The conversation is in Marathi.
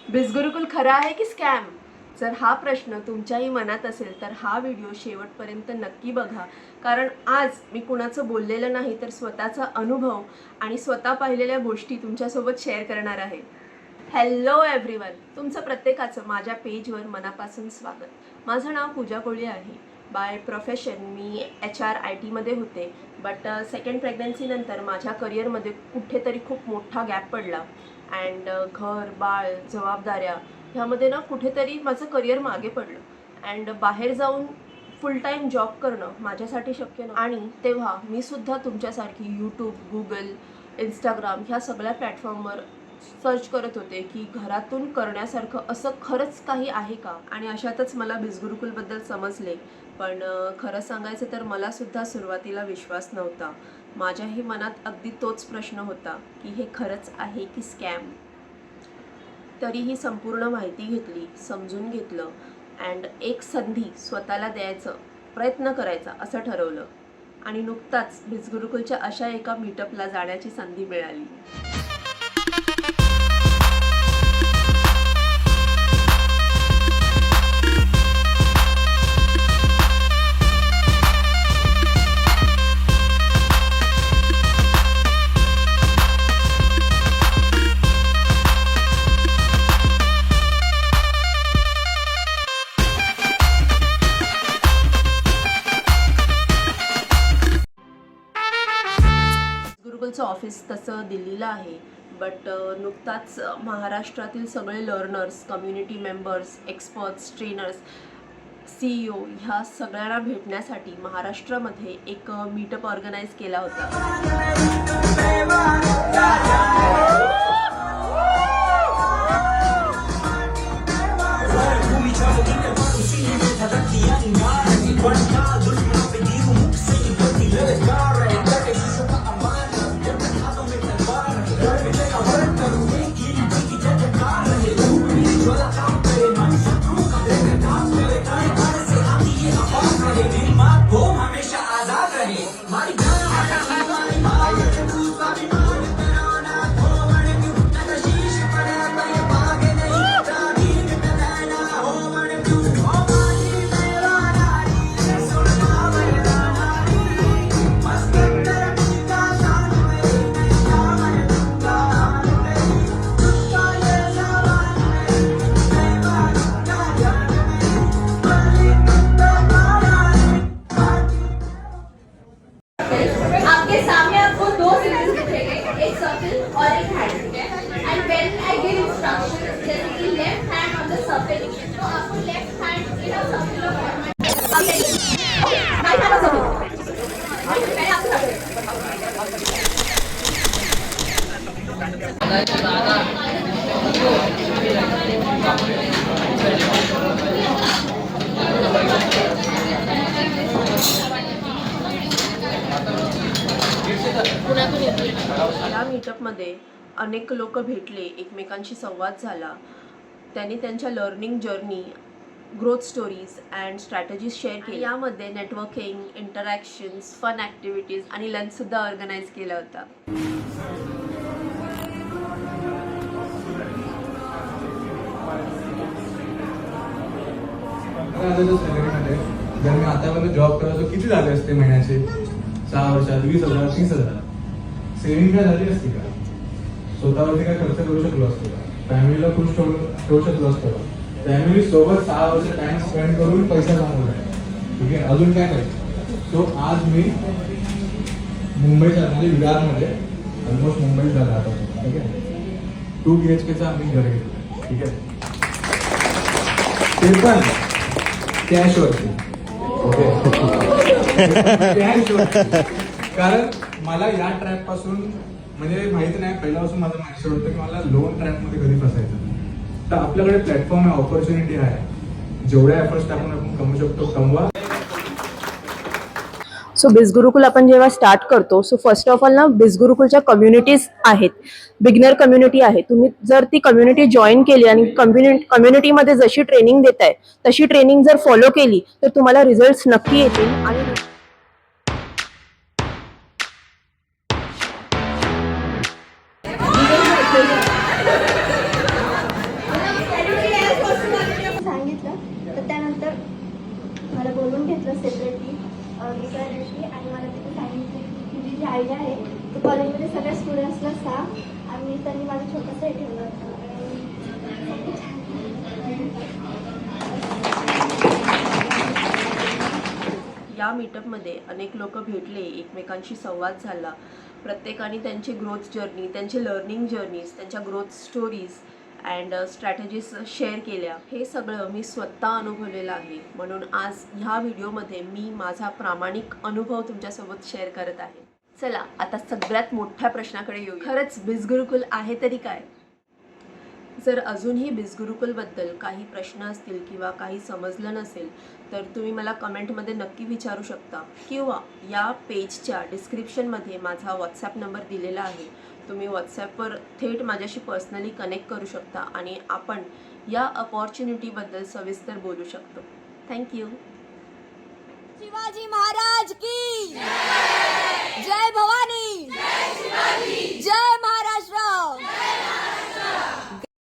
बिझगुरुकुल खरा आहे की स्कॅम? जर हा प्रश्न तुमच्याही मनात असेल तर हा व्हिडिओ शेवटपर्यंत नक्की बघा, कारण आज मी कुणाचं बोललेलं नाही तर स्वतःचा अनुभव आणि स्वतः पाहिलेल्या गोष्टी तुमच्यासोबत शेअर करणार आहे. हॅलो एव्हरीवन, तुमचं प्रत्येकाचं माझ्या पेजवर मनापासून स्वागत. माझं नाव पूजा कोळी आहे. बाय प्रोफेशन मी HR-IT मध्ये होते, बट सेकंड प्रेग्नन्सीनंतर माझ्या करिअरमध्ये कुठेतरी खूप मोठा गॅप पडला अँड घर बाळ जबाबदाऱ्या ह्यामध्ये ना कुठेतरी माझं करिअर मागे पडलं अँड बाहेर जाऊन फुल टाईम जॉब करणं माझ्यासाठी शक्य नव्हतं. आणि तेव्हा मी सुद्धा तुमच्यासारखी यूट्यूब, गुगल, इंस्टाग्राम ह्या सगळ्या प्लॅटफॉर्मवर सर्च करत होते की घरातून करण्यासारखं असं खरंच काही आहे का. आणि अशातच मला बिझगुरुकुलबद्दल समजले. पण खरं सांगायचं तर मला सुद्धा सुरुवातीला विश्वास नव्हता. माझ्याही मनात अगदी तोच प्रश्न होता की हे खरंच आहे की स्कॅम. तरीही संपूर्ण माहिती घेतली, समजून घेतलं अँड एक संधी स्वतःला द्यायचं, प्रयत्न करायचा असं ठरवलं. आणि नुकताच बिझगुरुकुलच्या अशा एका मीटअपला जाण्याची संधी मिळाली. गुरुकुलचं ऑफिस तसं दिल्लीला आहे, बट नुकताच महाराष्ट्रातील सगळे learners, community members, experts, trainers, CEO ह्या सगळ्यांना भेटण्यासाठी महाराष्ट्रामध्ये एक मीटअप ऑर्गनाईज केला होता. आपके सामने आपको दो सिलेंडर दिखेंगे, एक सर्कल और एक हैंड, ठीक है? End when I give instruction, जैसे कि left hand on the circle, तो आपको left hand in a circular format, right hand on circle, मैं आपको या मीटअपमध्ये अनेक लोक भेटले, एकमेकांशी संवाद झाला. त्यांनी त्यांच्या learning journey, growth stories and strategies share केली. यामध्ये नेटवर्किंग, इंटरॅक्शन्स, फन ॲक्टिव्हिटीज आणि लंचसुद्धा ऑर्गनाईज केला होता. जर मी आतापर्यंत जॉब करायचो किती झाले असते महिन्याचे? 6 वर्षात 20,000, 30,000. सेव्हिंग काय झाली असती का? स्वतःवरती काय खर्च करू शकलो असतो का? फॅमिलीला खुश ठेवू शकलो असतो का? फॅमिली सोबत 6 वर्ष टाइम स्पेंड करून पैसा कमवला. ठीक आहे, अजून काय करायचं? सो आज मी मुंबईच्या म्हणजे विरारमध्ये ऑलमोस्ट मुंबईत राहतो. ठीक आहे, 2 BHKचा आम्ही घर घेतलं. ठीक आहे, ते पण कॅशवरती. कारण मला या ट्रॅप पासून म्हणजे माहिती नाही, पहिल्यापासून माझं माइंडसेट होतं की मला लोन ट्रॅप मध्ये कधी फसायचं नाही. तर आपल्याकडे प्लॅटफॉर्म आहे, ऑपॉर्च्युनिटी आहे, जेवढ्या एफर्ट्स टाकून आपण कमवू शकतो कमवा. सो बिझगुरुकुल आपण जेव्हा स्टार्ट करतो, सो फर्स्ट ऑफ ऑल ना बिझगुरुकुलच्या कम्युनिटीज आहेत, बिगनर कम्युनिटी आहे. तुम्ही जर ती कम्युनिटी जॉईन केली आणि कम्युनिटीमध्ये जशी ट्रेनिंग देताय तशी ट्रेनिंग जर फॉलो केली तर तुम्हाला रिझल्ट्स नक्की येतील. आणि बोलून घेतलं सेपरेटली दुसऱ्या दिवशी आणि मला तिथे सांगितलं की तुझी जी आयडिया आहे तू कॉलेजमध्ये सगळ्या स्टुडंट्सला सांग आणि त्यांनी माझं छोटंसं हे ठेवलं होतं या मीटअपमध्ये अनेक लोक भेटले, एकमेकांशी संवाद झाला. प्रत्येकाने त्यांची ग्रोथ जर्नी, त्यांचे लर्निंग जर्नीज, त्यांच्या growth stories and strategies share केल्या. हे सगळं मी स्वतः अनुभवलेलं आहे. म्हणून आज ह्या व्हिडिओमध्ये मी माझा प्रामाणिक अनुभव तुमच्यासोबत शेअर करत आहे. चला आता सगळ्यात मोठ्या प्रश्नाकडे येऊ. खरंच बिजगुरुकुल आहे तरी काय? जर अजूनही बिजगुरुकुलबद्दल काही प्रश्न असतील किंवा काही समजलं नसेल तर तुम्ही मला कमेंटमध्ये नक्की विचारू शकता किंवा या पेजच्या डिस्क्रिप्शनमध्ये माझा व्हॉट्सॲप नंबर दिलेला आहे. तुम्ही व्हॉट्सॲपवर थेट माझ्याशी पर्सनली कनेक्ट करू शकता आणि आपण या अपॉर्च्युनिटीबद्दल सविस्तर बोलू शकतो. थँक्यू. शिवाजी महाराज